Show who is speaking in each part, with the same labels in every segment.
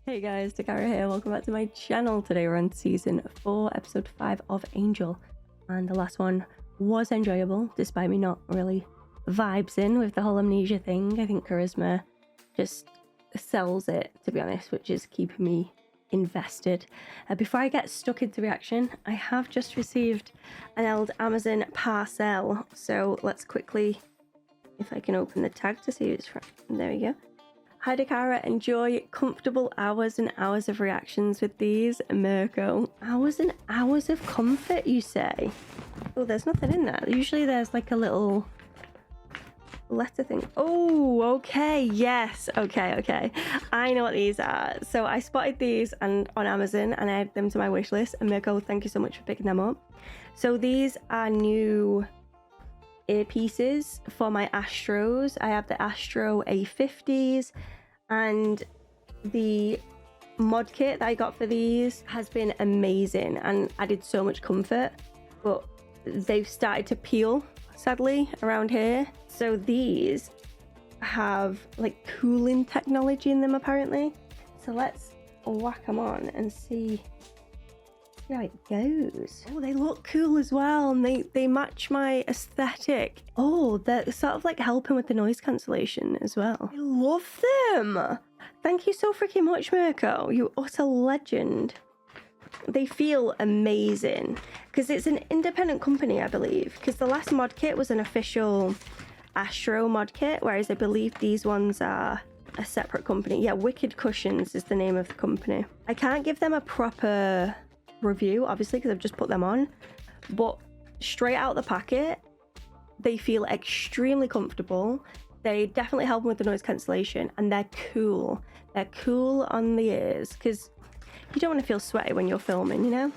Speaker 1: Hey guys, Dakara here, welcome back to my channel. Today we're on season 4, episode 5 of Angel, and the last one was enjoyable, despite me not really vibes in with the whole amnesia thing. I think charisma just sells it, to be honest, which is keeping me invested. Before I get stuck into reaction, I have just received an old Amazon parcel, so let's quickly, if I can open the tag to see who it's from. There we go. Hi Dakara, enjoy comfortable hours and hours of reactions with these. Mirko, hours and hours of comfort, you say? Oh, there's nothing in there. Usually there's like a little letter thing. Oh, okay, yes, okay. I know what these are. So I spotted these on Amazon and I added them to my wish list. And Mirko, thank you so much for picking them up. So these are new earpieces for my Astros. I have the Astro A50s, and the mod kit that I got for these has been amazing and added so much comfort, but they've started to peel sadly around here. So these have like cooling technology in them apparently, so let's whack them on and see how it goes. Oh, they look cool as well, and they match my aesthetic. Oh, they're sort of like helping with the noise cancellation as well. I love them. Thank you so freaking much, Mirko. You utter legend. They feel amazing because it's an independent company, I believe, because the last mod kit was an official Astro mod kit, whereas I believe these ones are a separate company. Yeah, Wicked Cushions is the name of the company. I can't give them a proper review obviously because I've just put them on, but straight out the packet they feel extremely comfortable. They definitely help with the noise cancellation, and they're cool on the ears because you don't want to feel sweaty when you're filming, you know.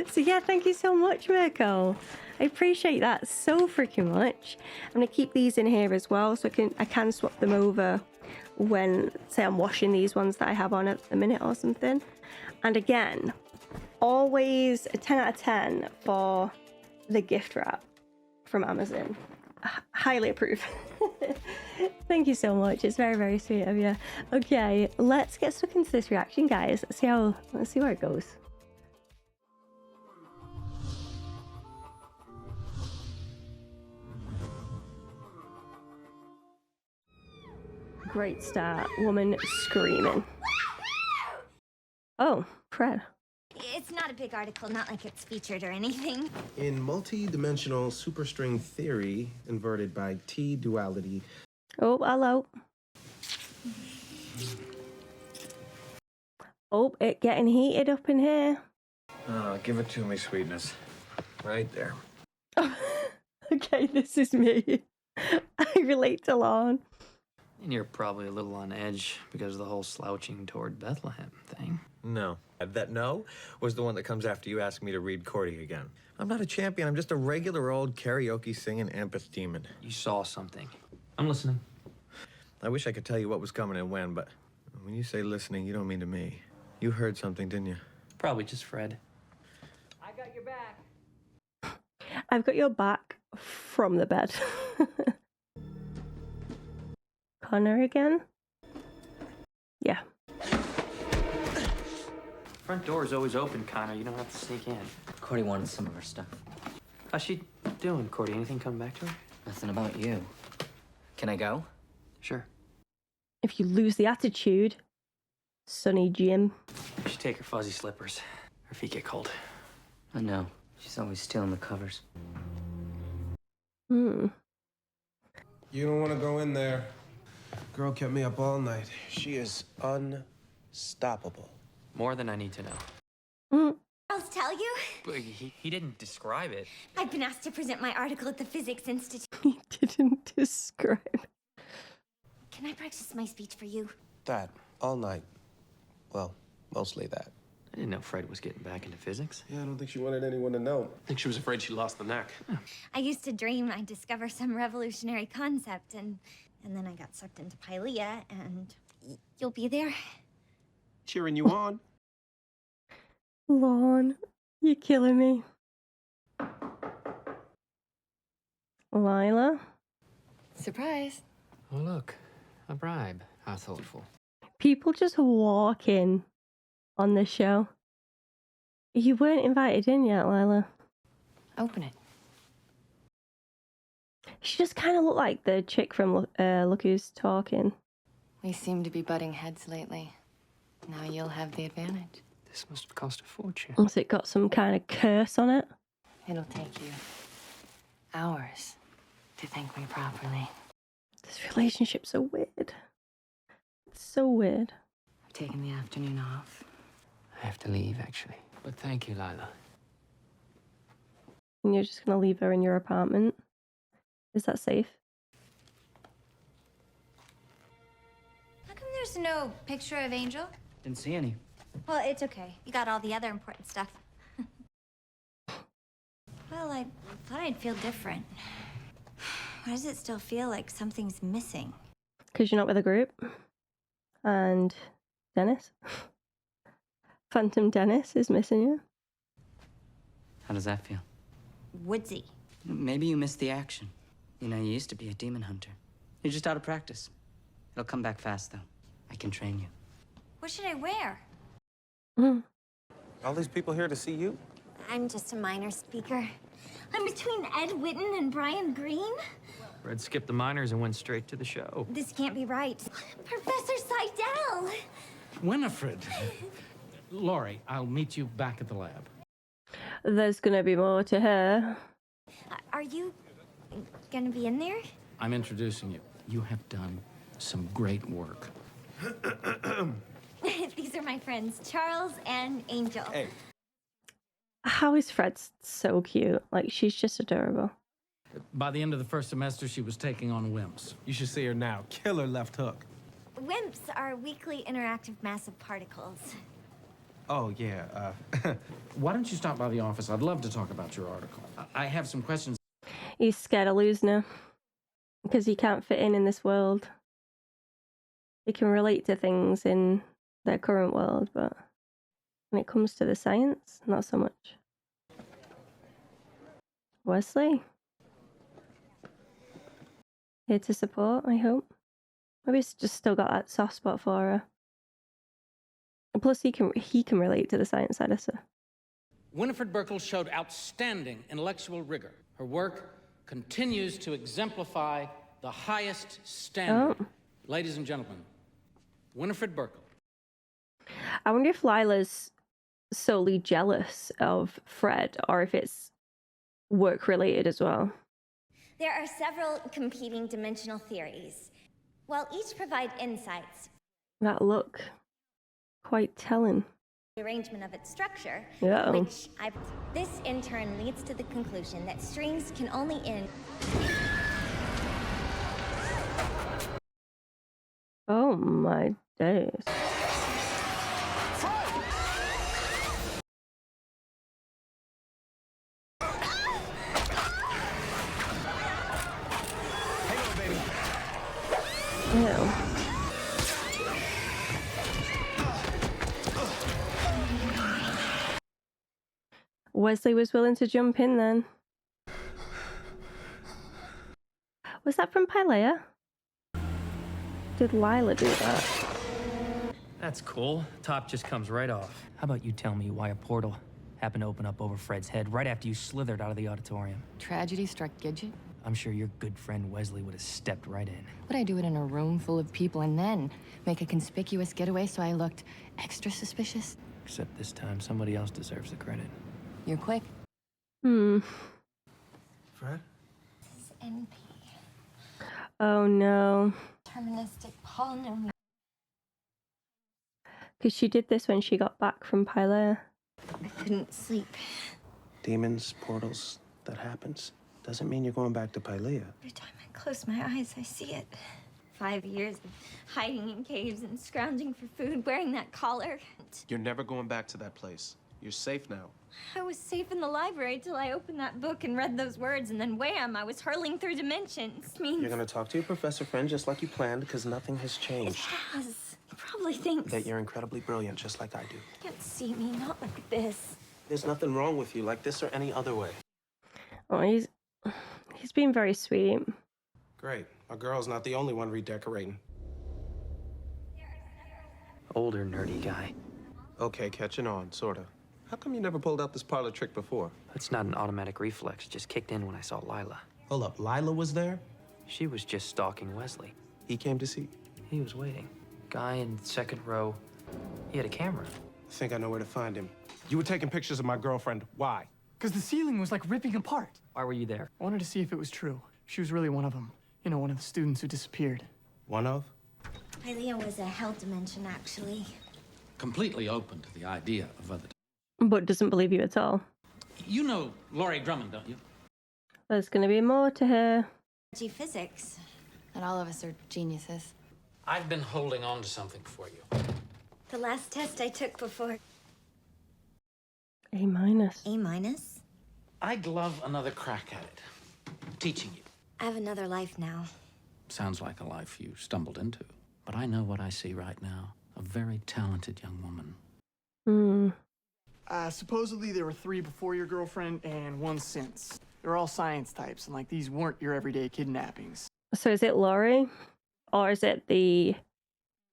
Speaker 1: So yeah, thank you so much, Mirko. I appreciate that so freaking much. I'm gonna keep these in here as well, so I can swap them over when, say, I'm washing these ones that I have on at the minute or something. And again, always a 10 out of 10 for the gift wrap from Amazon. Highly approve. Thank you so much. It's very, very sweet of you. Okay, let's get stuck into this reaction, guys. Let's see where it goes. Great start. Woman screaming. Oh, Fred.
Speaker 2: It's not a big article, not like it's featured or anything.
Speaker 3: In multi-dimensional superstring theory, inverted by T-duality.
Speaker 1: Oh, hello. Oh, it getting heated up in here.
Speaker 4: Give it to me, sweetness. Right there.
Speaker 1: Oh, okay, this is me. I relate to Lon.
Speaker 5: And you're probably a little on edge because of the whole slouching toward Bethlehem thing.
Speaker 4: No. That no was the one that comes after you ask me to read Cordy again. I'm not a champion. I'm just a regular old karaoke singing empath demon.
Speaker 5: You saw something. I'm listening.
Speaker 4: I wish I could tell you what was coming and when, but when you say listening, you don't mean to me. You heard something, didn't you?
Speaker 5: Probably just Fred.
Speaker 1: I got your back. I've got your back from the bed. Connor again? Yeah.
Speaker 5: Front door is always open, Connor. You don't have to sneak in.
Speaker 6: Cordy wanted some of her stuff.
Speaker 5: How's she doing, Cordy? Anything come back to her?
Speaker 6: Nothing about you. Can I go?
Speaker 5: Sure.
Speaker 1: If you lose the attitude, Sonny Jim.
Speaker 5: You should take her fuzzy slippers. Her feet get cold.
Speaker 6: I know. She's always stealing the covers.
Speaker 1: Hmm.
Speaker 3: You don't want to go in there. Girl kept me up all night. She is unstoppable.
Speaker 5: More than I need to know.
Speaker 1: Mm.
Speaker 2: I'll tell you.
Speaker 5: But he didn't describe it.
Speaker 2: I've been asked to present my article at the Physics Institute.
Speaker 1: He didn't describe.
Speaker 2: Can I practice my speech for you?
Speaker 3: That, all night. Well, mostly that.
Speaker 5: I didn't know Fred was getting back into physics.
Speaker 3: Yeah, I don't think she wanted anyone to know.
Speaker 7: I think she was afraid she lost the knack.
Speaker 2: I used to dream I'd discover some revolutionary concept, and then I got sucked into Pylea, and you'll be there.
Speaker 7: Cheering you on.
Speaker 1: Lon, you're killing me. Lila?
Speaker 8: Surprise.
Speaker 5: Oh, look. A bribe. How thoughtful.
Speaker 1: People just walk in on this show. You weren't invited in yet, Lila.
Speaker 8: Open it.
Speaker 1: She just kind of looked like the chick from Look Who's Talking.
Speaker 8: We seem to be butting heads lately. Now you'll have the advantage.
Speaker 5: This must have cost a fortune.
Speaker 1: Has it got some kind of curse on it?
Speaker 8: It'll take you hours to thank me properly.
Speaker 1: This relationship's so weird. It's so weird.
Speaker 8: I've taken the afternoon off.
Speaker 5: I have to leave, actually. But thank you, Lila.
Speaker 1: And you're just gonna leave her in your apartment? Is that safe?
Speaker 2: How come there's no picture of Angel?
Speaker 6: Didn't see any.
Speaker 2: Well, it's okay. You got all the other important stuff. Well, I thought I'd feel different. Why does it still feel like something's missing?
Speaker 1: Because you're not with a group. And Dennis. Phantom Dennis is missing you.
Speaker 6: How does that feel?
Speaker 2: Woodsy.
Speaker 6: Maybe you missed the action. You know, you used to be a demon hunter. You're just out of practice. It'll come back fast, though. I can train you.
Speaker 2: What should I wear?
Speaker 3: All these people here to see you?
Speaker 2: I'm just a minor speaker. I'm between Ed Witten and Brian Greene.
Speaker 5: Red skipped the minors and went straight to the show.
Speaker 2: This can't be right. Professor Seidel!
Speaker 9: Winifred. Laurie, I'll meet you back at the lab.
Speaker 1: There's gonna be more to her.
Speaker 2: Are you gonna be in there?
Speaker 9: I'm introducing you. You have done some great work.
Speaker 2: These are my friends, Charles and Angel.
Speaker 3: Hey.
Speaker 1: How is Fred so cute? Like, she's just adorable.
Speaker 9: By the end of the first semester, she was taking on wimps.
Speaker 3: You should see her now. Killer left hook.
Speaker 2: WIMPs are weakly interactive massive particles.
Speaker 3: Oh, yeah.
Speaker 9: Why don't you stop by the office? I'd love to talk about your article. I have some questions.
Speaker 1: He's scared of losing her. Because he can't fit in this world. He can relate to things in their current world, but when it comes to the science, not so much. Wesley? Here to support, I hope. Maybe he's just still got that soft spot for her. And plus, he can relate to the science side of stuff.
Speaker 9: Winifred Burkle showed outstanding intellectual rigor. Her work continues to exemplify the highest standard.
Speaker 1: Oh.
Speaker 9: Ladies and gentlemen, Winifred Burkle.
Speaker 1: I wonder if Lila's solely jealous of Fred or if it's work related as well.
Speaker 2: There are several competing dimensional theories. While each provide insights,
Speaker 1: That look, quite telling.
Speaker 2: the arrangement of its structure,
Speaker 1: Uh-oh.
Speaker 2: this in turn leads to the conclusion that strings can only end.
Speaker 1: Oh my days. Ew. Wesley was willing to jump in then. Was that from Pylea? Did Lila do that?
Speaker 5: That's cool. Top just comes right off. How about you tell me why a portal happened to open up over Fred's head right after you slithered out of the auditorium?
Speaker 8: Tragedy struck Gidget.
Speaker 5: I'm sure your good friend Wesley would have stepped right in.
Speaker 8: Would I do it in a room full of people and then make a conspicuous getaway so I looked extra suspicious?
Speaker 5: Except this time, somebody else deserves the credit.
Speaker 8: You're quick.
Speaker 3: Fred?
Speaker 2: This is NP,
Speaker 1: Oh no.
Speaker 2: deterministic polynomial.
Speaker 1: Because she did this when she got back from Pylea.
Speaker 2: I couldn't sleep.
Speaker 3: Demons, portals, that happens. Doesn't mean you're going back to Pylea.
Speaker 2: Every time I close my eyes, I see it. 5 years of hiding in caves and scrounging for food, wearing that collar.
Speaker 3: You're never going back to that place. You're safe now.
Speaker 2: I was safe in the library till I opened that book and read those words, and then wham, I was hurling through dimensions.
Speaker 3: You're gonna talk to your professor friend just like you planned, because nothing has
Speaker 2: It
Speaker 3: changed.
Speaker 2: has. He probably thinks.
Speaker 3: That you're incredibly brilliant, just like I do.
Speaker 2: You can't see me, not like this.
Speaker 3: There's nothing wrong with you, like this or any other way.
Speaker 1: Oh, he's been very sweet.
Speaker 3: Great. Our girl's not the only one redecorating.
Speaker 5: Older, nerdy guy.
Speaker 3: Okay, catching on, sorta. How come you never pulled out this parlor trick before?
Speaker 5: It's not an automatic reflex. It just kicked in when I saw Lila.
Speaker 3: Hold up, Lila was there?
Speaker 5: She was just stalking Wesley.
Speaker 3: He came to see?
Speaker 5: He was waiting. Guy in second row. He had a camera.
Speaker 3: I think I know where to find him. You were taking pictures of my girlfriend. Why?
Speaker 10: Because the ceiling was like ripping apart.
Speaker 5: Why were you there?
Speaker 10: I wanted to see if it was true. She was really one of them. You know, one of the students who disappeared.
Speaker 3: One of?
Speaker 2: Hylia was a hell dimension, actually.
Speaker 9: Completely open to the idea of other.
Speaker 1: But doesn't believe you at all.
Speaker 9: You know Laurie Drummond, don't you?
Speaker 1: There's going to be more to her.
Speaker 2: Physics.
Speaker 8: Not all of us are geniuses.
Speaker 9: I've been holding on to something for you.
Speaker 2: The last test I took before.
Speaker 1: A minus.
Speaker 2: A minus?
Speaker 9: I'd love another crack at it. Teaching you.
Speaker 2: I have another life now.
Speaker 9: Sounds like a life you stumbled into. But I know what I see right now. A very talented young woman.
Speaker 10: Supposedly there were 3 before your girlfriend and 1 since. They're all science types, and like these weren't your everyday kidnappings.
Speaker 1: So is it Laurie? Or is it the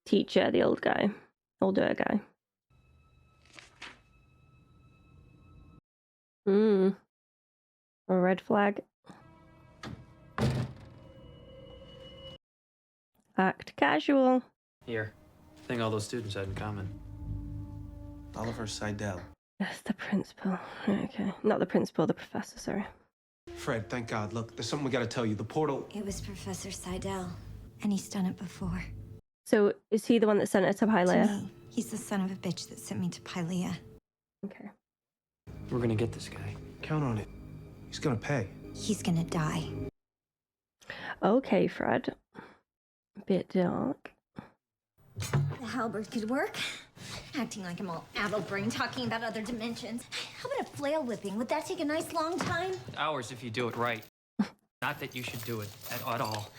Speaker 1: teacher, the old guy? Older guy? A red flag. Act casual.
Speaker 5: Here. Thing all those students had in common.
Speaker 3: Oliver Seidel.
Speaker 1: Yes, the principal. Okay. Not the principal, the professor, sorry.
Speaker 3: Fred, thank God. Look, there's something we gotta tell you. The portal...
Speaker 2: It was Professor Seidel, and he's done it before.
Speaker 1: So, is he the one that sent her to
Speaker 2: To
Speaker 1: Pylea?
Speaker 2: me, he's the son of a bitch that sent me to Pylea.
Speaker 1: Okay.
Speaker 5: We're gonna get this guy.
Speaker 3: Count on it. He's gonna pay.
Speaker 2: He's gonna die.
Speaker 1: Okay, Fred. A bit dark.
Speaker 2: The halberd could work. Acting like I'm all addle-brained talking about other dimensions. How about a flail whipping? Would that take a nice long time?
Speaker 5: Hours if you do it right. Not that you should do it at all.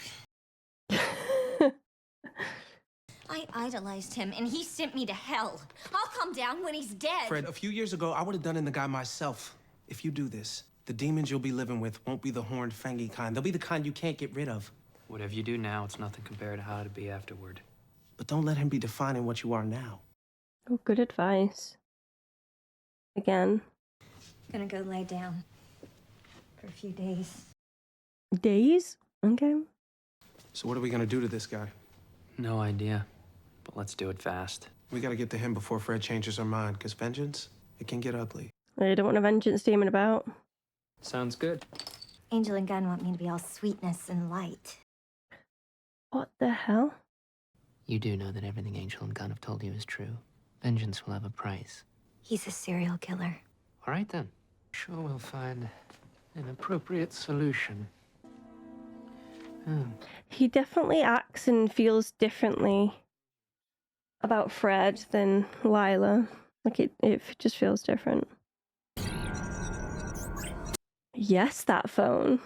Speaker 2: I idolized him, and he sent me to hell. I'll calm down when he's dead.
Speaker 3: Fred, a few years ago, I would have done in the guy myself. If you do this, the demons you'll be living with won't be the horned, fangy kind. They'll be the kind you can't get rid of.
Speaker 5: Whatever you do now, it's nothing compared to how it'd be afterward.
Speaker 3: But don't let him be defining what you are now.
Speaker 1: Oh, good advice. Again.
Speaker 2: Gonna go lay down for a few days.
Speaker 1: Days? Okay.
Speaker 3: So what are we gonna do to this guy?
Speaker 5: No idea. But let's do it fast.
Speaker 3: We gotta get to him before Fred changes her mind, because vengeance, it can get ugly.
Speaker 1: I don't want a vengeance demon about.
Speaker 5: Sounds good.
Speaker 2: Angel and Gunn want me to be all sweetness and light.
Speaker 1: What the hell?
Speaker 11: You do know that everything Angel and Gunn have told you is true. Vengeance will have a price.
Speaker 2: He's a serial killer.
Speaker 11: All right, then. Sure we'll find an appropriate solution.
Speaker 1: He definitely acts and feels differently about Fred than Lila. Like, it just feels different. Yes, that phone.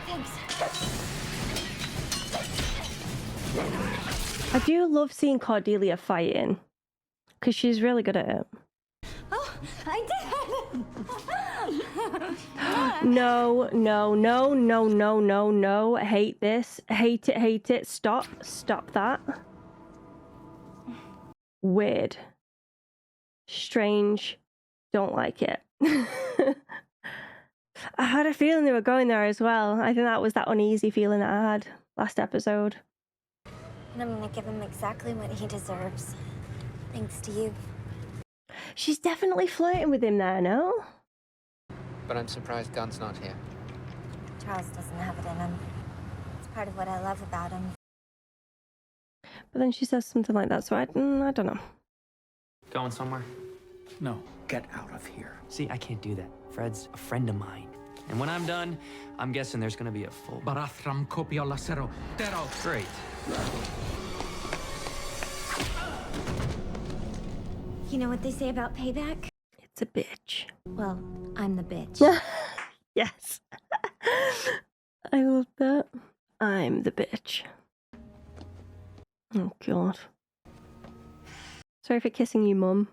Speaker 2: Thanks.
Speaker 1: I do love seeing Cordelia fighting, because she's really good at it.
Speaker 2: Oh, I did!
Speaker 1: No, no, no, no, no, no, no. Hate this. Hate it, hate it. Stop. Stop that. Weird. Strange. Don't like it. I had a feeling they were going there as well. I think that was that uneasy feeling that I had last episode.
Speaker 2: And I'm gonna give him exactly what he deserves. Thanks to you.
Speaker 1: She's definitely flirting with him there, no?
Speaker 11: But I'm surprised Gunn's not here.
Speaker 2: Charles doesn't have it in him. It's part of what I love about him.
Speaker 1: But then she says something like that, so I don't know.
Speaker 5: Going somewhere?
Speaker 9: No, get out of here.
Speaker 5: See, I can't do that. Fred's a friend of mine. And when I'm done, I'm guessing there's gonna be a full...
Speaker 9: Barathram copio lacero. Tero.
Speaker 5: Great.
Speaker 2: You know what they say about payback?
Speaker 1: It's a bitch.
Speaker 2: Well, I'm the bitch.
Speaker 1: Yes. I love that. I'm the bitch. Oh, God. Sorry for kissing you, Mum.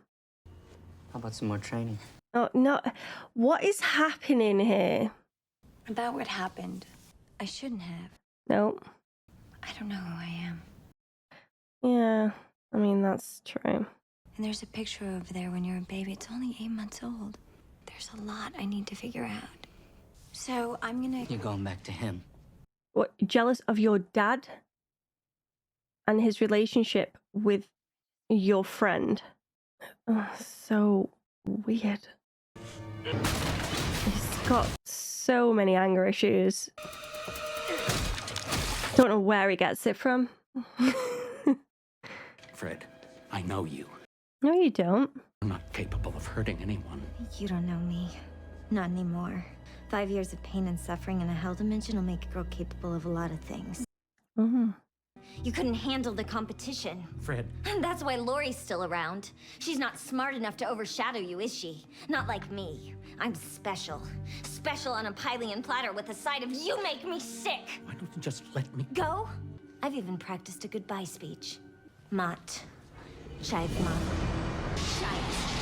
Speaker 6: How about some more training?
Speaker 1: Oh, no. What is happening here?
Speaker 8: About what happened. I shouldn't have.
Speaker 1: Nope.
Speaker 2: I don't know who I am.
Speaker 1: Yeah, I mean, that's true.
Speaker 2: And there's a picture over there when you're a baby. It's only 8 months old. There's a lot I need to figure out. So I'm gonna...
Speaker 6: You're going back to him.
Speaker 1: What, jealous of your dad and his relationship with your friend? Oh, so weird. He's got so many anger issues. Don't know where he gets it from.
Speaker 9: Fred, I know you.
Speaker 1: No, you don't.
Speaker 9: I'm not capable of hurting anyone.
Speaker 2: You don't know me. Not anymore. 5 years of pain and suffering in a hell dimension will make a girl capable of a lot of things.
Speaker 1: Mm-hmm.
Speaker 2: You couldn't handle the competition.
Speaker 9: Fred.
Speaker 2: And that's why Lori's still around. She's not smart enough to overshadow you, is she? Not like me. I'm special. Special on a Pylean platter with a side of you make me sick.
Speaker 9: Why don't you just let me
Speaker 2: Go? I've even practiced a goodbye speech. Mat. Shive Mat. Shive.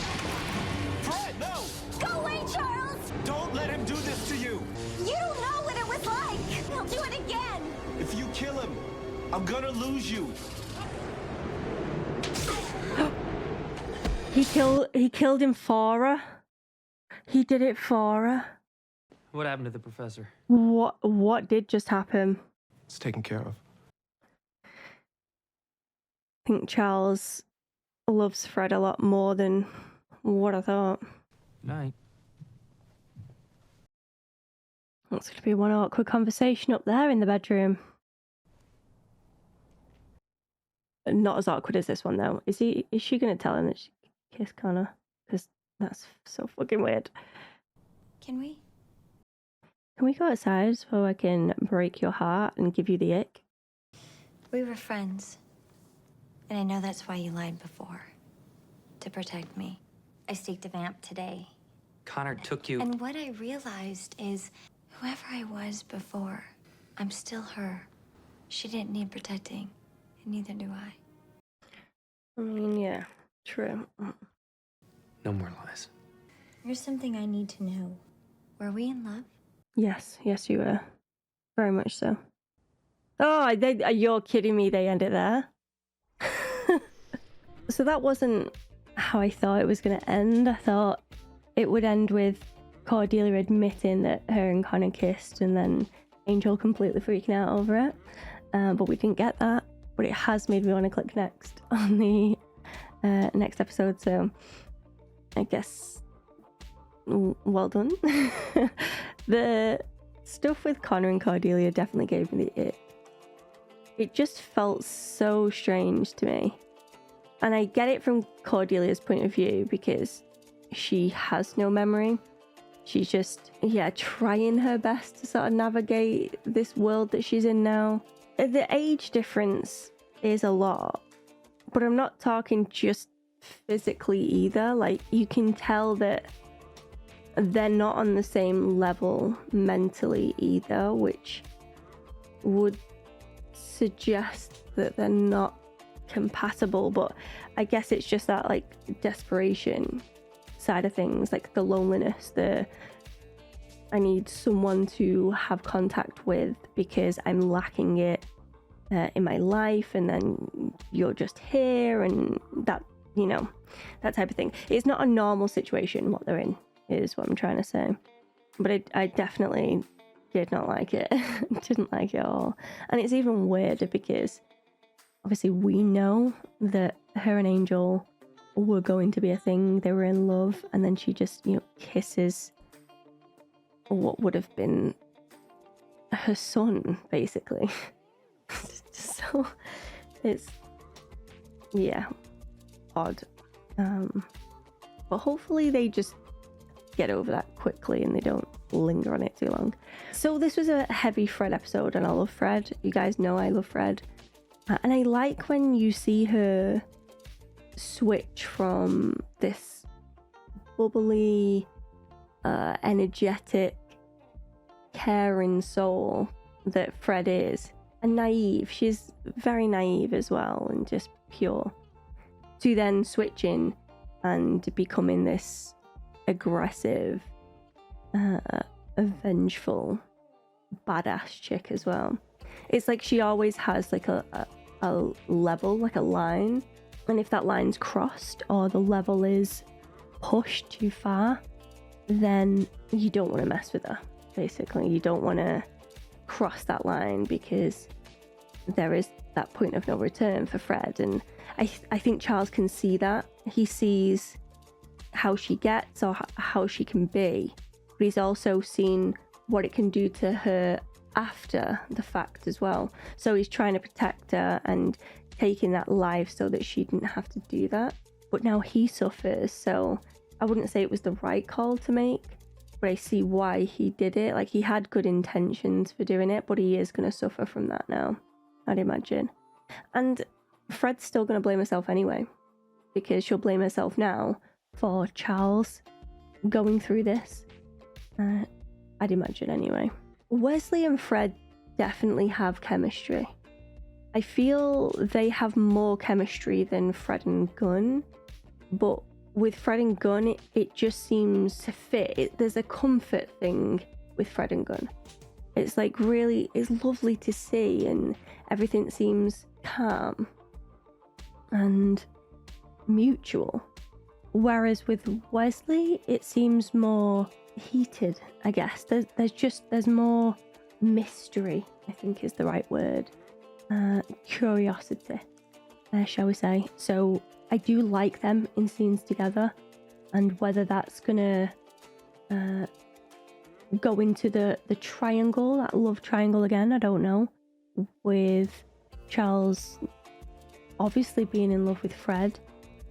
Speaker 3: Fred, no!
Speaker 2: Go away, Charles!
Speaker 3: Don't let him do this to you!
Speaker 2: You don't know what it was like! He'll do it again!
Speaker 3: If you kill him, I'm gonna lose you.
Speaker 1: He killed him for her. He did it for her.
Speaker 5: What happened to the professor?
Speaker 1: What did just happen?
Speaker 3: It's taken care of.
Speaker 1: I think Charles loves Fred a lot more than what I thought.
Speaker 5: Night.
Speaker 1: That's going to be one awkward conversation up there in the bedroom. Not as awkward as this one, though. Is she going to tell him that she kissed Connor? Because that's so fucking weird.
Speaker 2: Can we?
Speaker 1: Can we go outside so I can break your heart and give you the ick?
Speaker 2: We were friends. And I know that's why you lied before. To protect me. I staked a vamp today.
Speaker 5: Connor took you...
Speaker 2: And what I realized is, whoever I was before, I'm still her. She didn't need protecting, and neither do I.
Speaker 1: I mean, yeah, true.
Speaker 11: No more lies.
Speaker 2: Here's something I need to know. Were we in love?
Speaker 1: Yes, you were. Very much so. Oh, you're kidding me, they end it there. So that wasn't how I thought it was going to end. I thought it would end with Cordelia admitting that her and Connor kissed and then Angel completely freaking out over it. But we didn't get that. But it has made me want to click next on the next episode. So I guess well done. The stuff with Connor and Cordelia definitely gave me the ick. It just felt so strange to me. And I get it from Cordelia's point of view because she has no memory. She's just, trying her best to sort of navigate this world that she's in now. The age difference is a lot, but I'm not talking just physically either. Like, you can tell that they're not on the same level mentally either, which would suggest that they're not compatible. But I guess it's just that, like, desperation side of things, like the loneliness, I need someone to have contact with because I'm lacking it in my life, and then you're just here, and that, that type of thing. It's not a normal situation what they're in, is what I'm trying to say. But I definitely did not like it. Didn't like it at all. And it's even weirder because obviously we know that her and Angel were going to be a thing. They were in love, and then she just, kisses what would have been her son, basically. So it's, odd. But hopefully they just get over that quickly and they don't linger on it too long. So this was a heavy Fred episode, and I love Fred. You guys know I love Fred. And I like when you see her switch from this bubbly, energetic, caring soul that Fred is, and naive. She's very naive as well, and just pure, to then switching and becoming this aggressive, vengeful, badass chick as well. It's like she always has like a level, like a line, and if that line's crossed or the level is pushed too far, then you don't want to mess with her. Basically, you don't want to cross that line because there is that point of no return for Fred. And I think Charles can see that. He sees how she gets or how she can be, but he's also seen what it can do to her after the fact as well. So he's trying to protect her and taking that life so that she didn't have to do that. But now he suffers, so I wouldn't say it was the right call to make, but I see why he did it. Like, he had good intentions for doing it, but he is going to suffer from that now, I'd imagine. And Fred's still going to blame herself anyway, because she'll blame herself now for Charles going through this. I'd imagine anyway. Wesley and Fred definitely have chemistry. I feel they have more chemistry than Fred and Gunn, but with Fred and Gunn, it just seems to fit. There's a comfort thing with Fred and Gunn. It's like really, it's lovely to see, and everything seems calm and mutual. Whereas with Wesley, it seems more heated, I guess. There's more mystery, I think is the right word. Curiosity, shall we say. So I do like them in scenes together, and whether that's gonna go into the triangle, that love triangle again, I don't know. With Charles obviously being in love with Fred,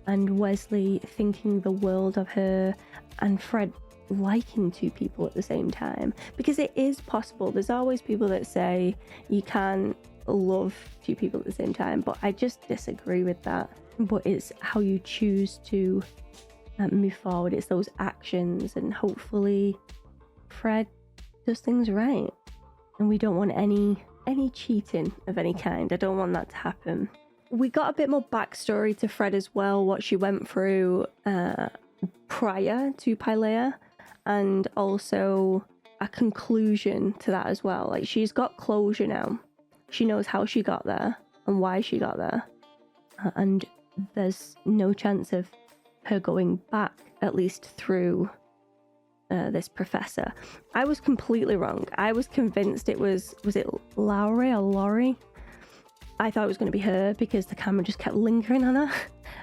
Speaker 1: and Wesley thinking the world of her, and Fred liking two people at the same time, because it is possible. There's always people that say you can't love two people at the same time, but I just disagree with that. But it's how you choose to move forward. It's those actions, and hopefully Fred does things right, and we don't want any cheating of any kind. I don't want that to happen. We got a bit more backstory to Fred as well, what she went through prior to Pylea, and also a conclusion to that as well. Like, she's got closure now. She knows how she got there and why she got there, and there's no chance of her going back, at least through this professor. I was completely wrong. I was convinced it was it Lowry or Laurie? I thought it was going to be her because the camera just kept lingering on her,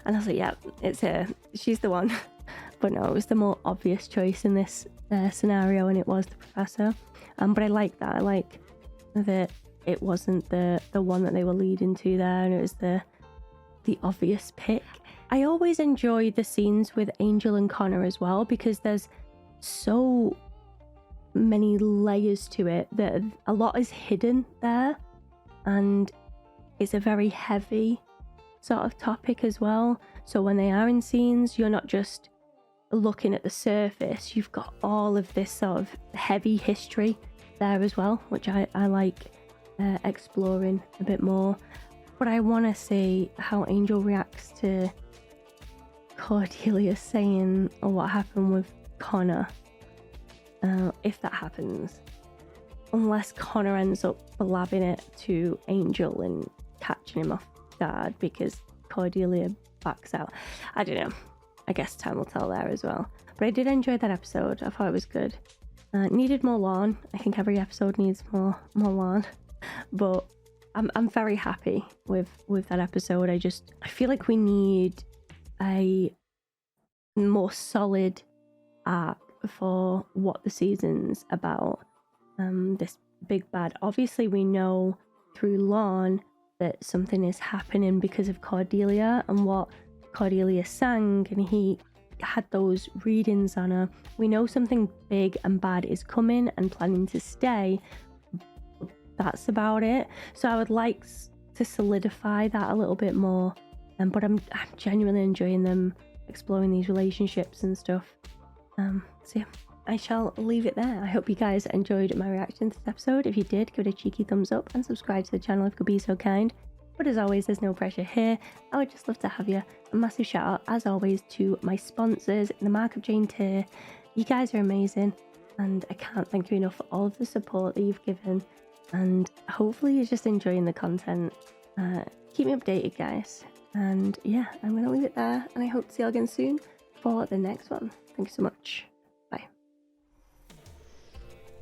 Speaker 1: and I was like, yeah, it's her. She's the one. But no, it was the more obvious choice in this scenario, and it was the professor. But I like that. I like that it wasn't the one that they were leading to there, and it was the obvious pick. I always enjoy the scenes with Angel and Connor as well, because there's so many layers to it, that a lot is hidden there, and it's a very heavy sort of topic as well. So when they are in scenes, you're not just looking at the surface, you've got all of this sort of heavy history there as well, which I like exploring a bit more. But I want to see how Angel reacts to Cordelia saying what happened with Connor, if that happens, unless Connor ends up blabbing it to Angel and catching him off guard because Cordelia backs out. I don't know. I guess time will tell there as well. But I did enjoy that episode. I thought it was good. Needed more lawn. I think every episode needs more lawn. But I'm very happy with that episode. I feel like we need a more solid arc for what the season's about. This big bad. Obviously, we know through Lorne that something is happening because of Cordelia and what Cordelia sang, and he had those readings on her. We know something big and bad is coming and planning to stay. That's about it. So I would like to solidify that a little bit more. But I'm genuinely enjoying them exploring these relationships and stuff. So yeah, I shall leave it there. I hope you guys enjoyed my reaction to this episode. If you did, give it a cheeky thumbs up and subscribe to the channel if you could be so kind. But as always, there's no pressure here. I would just love to have you. A massive shout out, as always, to my sponsors in the Mark of Jane tier. You guys are amazing, and I can't thank you enough for all of the support that you've given And hopefully you're just enjoying the content. Keep me updated, guys. And yeah, I'm going to leave it there. And I hope to see you all again soon for the next one. Thank you so much. Bye.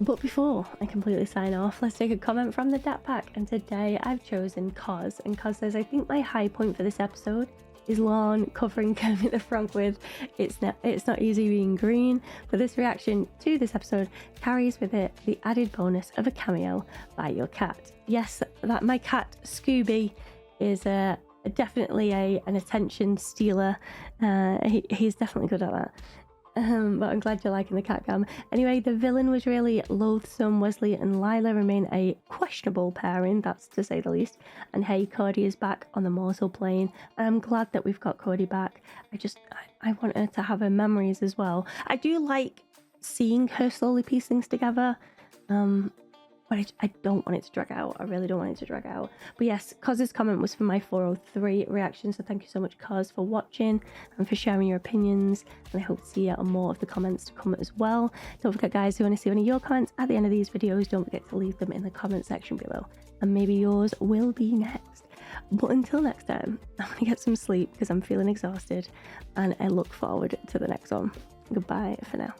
Speaker 1: But before I completely sign off, let's take a comment from the Dat Pack. And today I've chosen Cos. And Cos says, I think my high point for this episode is Lorne covering Kermit the Frog with it's not easy being green, but this reaction to this episode carries with it the added bonus of a cameo by your cat. Yes, that my cat Scooby is definitely an attention stealer. He's definitely good at that. But I'm glad you're liking the cat cam. Anyway, the villain was really loathsome. Wesley and Lila remain a questionable pairing, that's to say the least. And hey, Cody is back on the mortal plane. And I'm glad that we've got Cody back. I want her to have her memories as well. I do like seeing her slowly piece things together. But I don't want it to drag out. I really don't want it to drag out. But yes, Cos's comment was for my 403 reaction. So thank you so much, Cos, for watching and for sharing your opinions. And I hope to see you on more of the comments to come as well. Don't forget, guys, if you want to see any of your comments at the end of these videos, don't forget to leave them in the comment section below. And maybe yours will be next. But until next time, I'm going to get some sleep because I'm feeling exhausted. And I look forward to the next one. Goodbye for now.